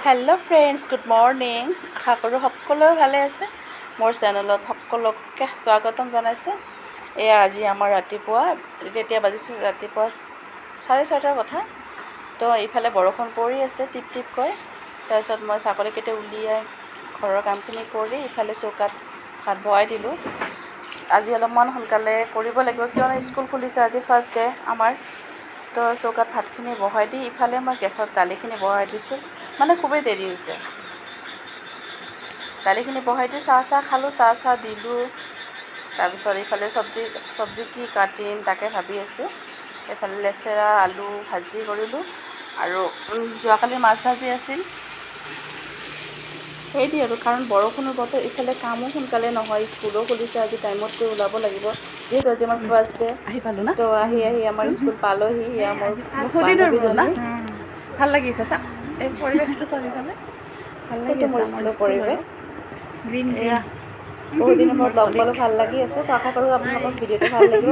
Hello' friends, good morning. আশা কৰোঁ সকলোৱে ভালে আছে। মোৰ চেনেলত সকলোকে স্বাগতম জনাইছোঁ। এয়া আজি আমাৰ ৰাতিপুৱা, তেতিয়া বাজিছে ৰাতিপুৱা 6:30 কথা। তো ইফালে বৰষুণ পৰি আছে টিপ টিপকৈ। তাৰপিছত মই ছাগলীকেইটা উলিয়াই ঘৰৰ কামখিনি কৰি ইফালে চৌকাত ভাত বহাই দিলোঁ। আজি অলপমান সোনকালে কৰিব লাগিব, কিয়নো স্কুল খুলিছে, আজি ফাৰ্ষ্ট ডে আমাৰ। তো চৌকাত ভাতখিনি বহাই দি ইফালে মই গেছত দালিখিনি বহাই দিছোঁ, মানে খুবেই দেৰি হৈছে। দালিখিনি বহাই দি চাহ খালোঁ, চাহ দিলোঁ। তাৰপিছত ইফালে চব্জি কি কাটিম তাকে ভাবি আছোঁ। এইফালে লেচেৰা আলু ভাজি কৰিলোঁ, আৰু যোৱাকালি মাছ ভাজি আছিল। সেইটোৱে আৰু, কাৰণ বৰষুণৰ বতৰ, ইফালে কামো সোনকালে নহয়, স্কুলো খুলিছে, আজি টাইমত গৈ ওলাব লাগিব, যিহেতু আজি আমাৰ ফাৰ্ষ্ট ডে। আহি পালোঁ না। তো আহি আমাৰ স্কুল পালোহি। এয়া মোৰ সুধিলোঁ না, বান্ধৱীজনী, ভাল লাগিছে চা, এই পৰিৱেশটো চাৰিওফালে ভাল লাগি সেইটো আছে। মোৰ আমাৰ স্কুলৰ স্কুল পৰিৱেশ। আৰু গ্ৰীণ এয়া বহুত দিনৰ মোৰ মূৰত লগ কলিগ। পালোঁ, ভাল লাগি আছে। তো আশা কৰোঁ আপোনালোকৰ ভিডিঅ'টো ভাল লাগিব।